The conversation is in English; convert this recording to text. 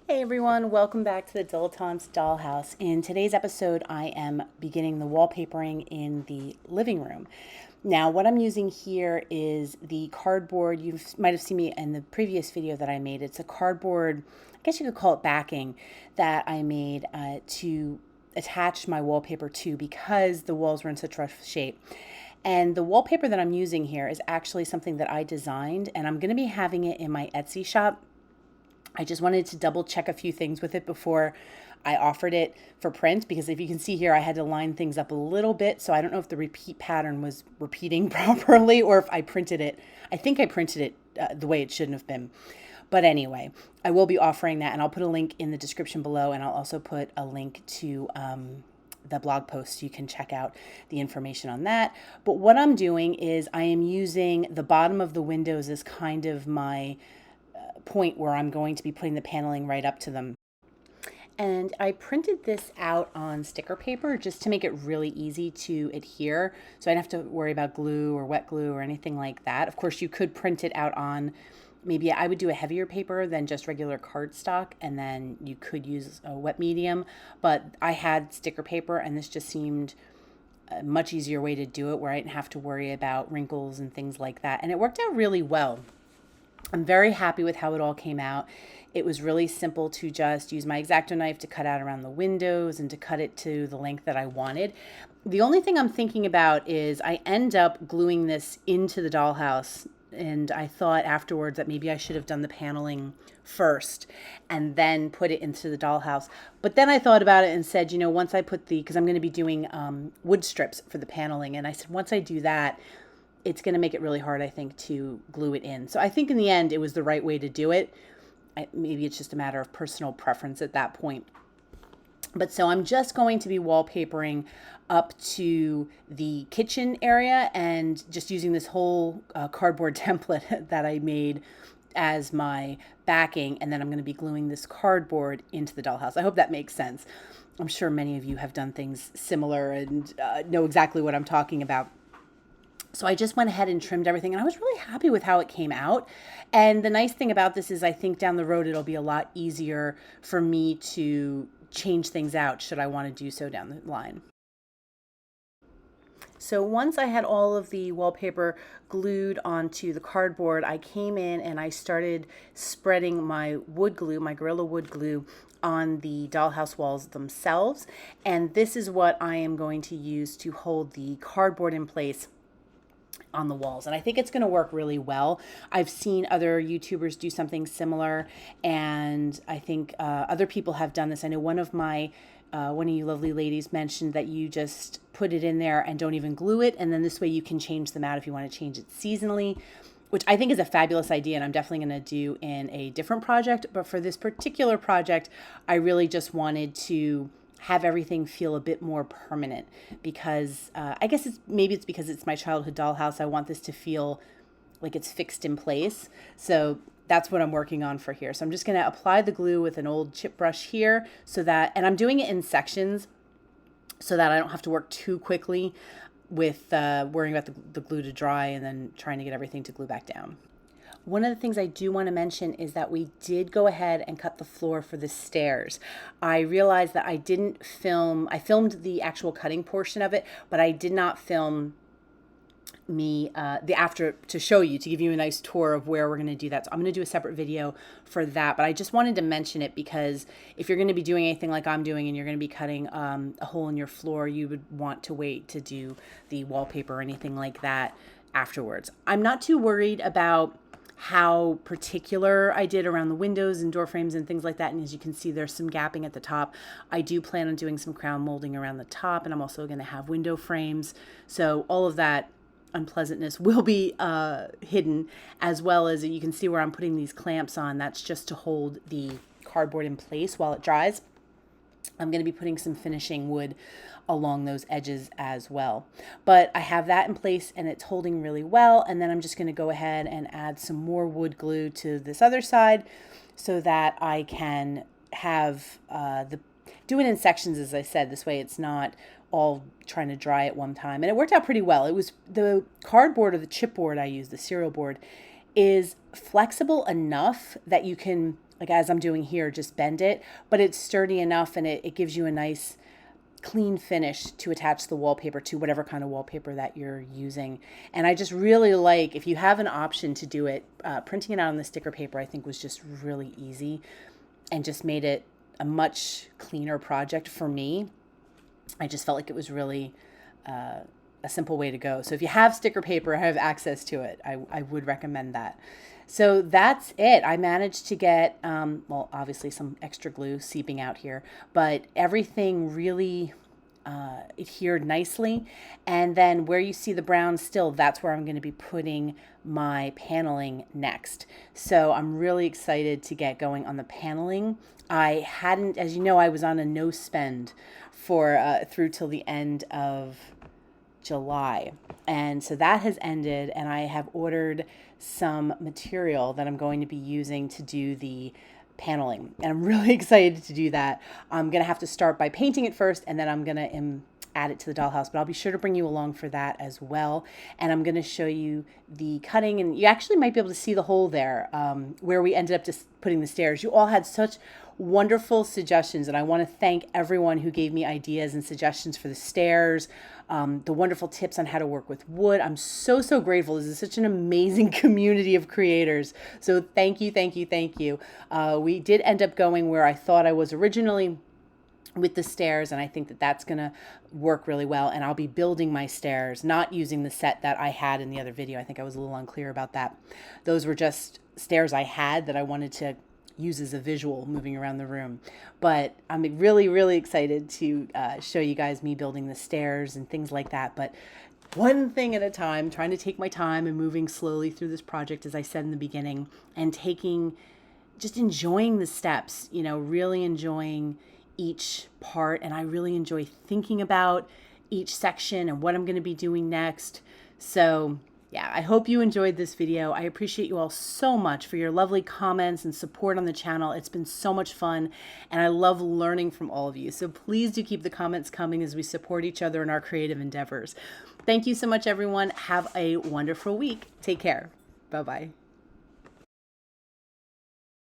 Hey everyone, welcome back to the Dilettante's Dollhouse. In today's episode, I am beginning the wallpapering in the living room. Now, what I'm using here is the cardboard. You might have seen me in the previous video that I made. It's a cardboard, I guess you could call it backing, that I made to attach my wallpaper to because the walls were in such rough shape. And the wallpaper that I'm using here is actually something that I designed, and I'm going to be having it in my Etsy shop. I just wanted to double check a few things with it before I offered it for print, because if you can see here, I had to line things up a little bit. So I don't know if the repeat pattern was repeating properly or if I printed it. I think I printed it the way it shouldn't have been. But anyway, I will be offering that, and I'll put a link in the description below, and I'll also put a link to the blog post so you can check out the information on that. But what I'm doing is I am using the bottom of the windows as kind of my point where I'm going to be putting the paneling right up to them. And I printed this out on sticker paper just to make it really easy to adhere. So I don't have to worry about glue or wet glue or anything like that. Of course, you could print it out on, maybe I would do a heavier paper than just regular cardstock, and then you could use a wet medium. But I had sticker paper, and this just seemed a much easier way to do it where I didn't have to worry about wrinkles and things like that. And it worked out really well. I'm very happy with how it all came out. It was really simple to just use my X-Acto knife to cut out around the windows and to cut it to the length that I wanted. The only thing I'm thinking about is I end up gluing this into the dollhouse, and I thought afterwards that maybe I should have done the paneling first and then put it into the dollhouse. But then I thought about it and said, once I put because I'm going to be doing wood strips for the paneling, and I said once I do that, it's going to make it really hard, I think, to glue it in. So I think in the end, it was the right way to do it. Maybe it's just a matter of personal preference at that point. But so I'm just going to be wallpapering up to the kitchen area and just using this whole cardboard template that I made as my backing. And then I'm going to be gluing this cardboard into the dollhouse. I hope that makes sense. I'm sure many of you have done things similar and know exactly what I'm talking about. So I just went ahead and trimmed everything, and I was really happy with how it came out. And the nice thing about this is I think down the road it'll be a lot easier for me to change things out should I want to do so down the line. So once I had all of the wallpaper glued onto the cardboard, I came in and I started spreading my wood glue, my Gorilla wood glue, on the dollhouse walls themselves. And this is what I am going to use to hold the cardboard in place on the walls, and I think it's going to work really well. I've seen other YouTubers do something similar, and I think other people have done this. I know one of you lovely ladies mentioned that you just put it in there and don't even glue it, and then this way you can change them out if you want to change it seasonally, which I think is a fabulous idea, and I'm definitely going to do in a different project. But for this particular project, I really just wanted to have everything feel a bit more permanent, because I guess maybe it's because it's my childhood dollhouse. I want this to feel like it's fixed in place. So that's what I'm working on for here. So I'm just going to apply the glue with an old chip brush here and I'm doing it in sections so that I don't have to work too quickly with worrying about the glue to dry and then trying to get everything to glue back down. One of the things I do want to mention is that we did go ahead and cut the floor for the stairs. I realized that I filmed the actual cutting portion of it, but I did not film the after to show you, to give you a nice tour of where we're going to do that. So I'm going to do a separate video for that, but I just wanted to mention it because if you're going to be doing anything like I'm doing and you're going to be cutting a hole in your floor, you would want to wait to do the wallpaper or anything like that afterwards. I'm not too worried about how particular I did around the windows and door frames and things like that. And as you can see, there's some gapping at the top. I do plan on doing some crown molding around the top, and I'm also going to have window frames. So all of that unpleasantness will be hidden, as well as you can see where I'm putting these clamps on. That's just to hold the cardboard in place while it dries. I'm going to be putting some finishing wood along those edges as well. But I have that in place and it's holding really well. And then I'm just going to go ahead and add some more wood glue to this other side so that I can have do it in sections, as I said. This way it's not all trying to dry at one time. And it worked out pretty well. It was the cardboard or the chipboard I used, the cereal board, is flexible enough that you can like as I'm doing here, just bend it, but it's sturdy enough and it gives you a nice clean finish to attach the wallpaper to whatever kind of wallpaper that you're using. And I just really like, if you have an option to do it, printing it out on the sticker paper I think was just really easy and just made it a much cleaner project for me. I just felt like it was really a simple way to go. So if you have sticker paper, have access to it, I would recommend that. So that's it. I managed to get, well, obviously some extra glue seeping out here, but everything really adhered nicely. And then where you see the brown still, that's where I'm going to be putting my paneling next. So I'm really excited to get going on the paneling. I hadn't, as you know, I was on a no spend for through till the end of July. And so that has ended, and I have ordered some material that I'm going to be using to do the paneling. And I'm really excited to do that. I'm going to have to start by painting it first, and then I'm going to add it to the dollhouse, but I'll be sure to bring you along for that as well. And I'm going to show you the cutting, and you actually might be able to see the hole there where we ended up just putting the stairs. You all had such wonderful suggestions, and I want to thank everyone who gave me ideas and suggestions for the stairs, the wonderful tips on how to work with wood. I'm so, so grateful. This is such an amazing community of creators. So thank you, thank you, thank you. We did end up going where I thought I was originally with the stairs, and I think that that's going to work really well. And I'll be building my stairs, not using the set that I had in the other video. I think I was a little unclear about that. Those were just stairs I had that I wanted to use as a visual moving around the room. But I'm really, really excited to show you guys me building the stairs and things like that. But one thing at a time, trying to take my time and moving slowly through this project, as I said in the beginning, and just enjoying the steps, you know, really enjoying each part. And I really enjoy thinking about each section and what I'm going to be doing next. So yeah, I hope you enjoyed this video. I appreciate you all so much for your lovely comments and support on the channel. It's been so much fun, and I love learning from all of you. So please do keep the comments coming as we support each other in our creative endeavors. Thank you so much, everyone. Have a wonderful week. Take care. Bye-bye.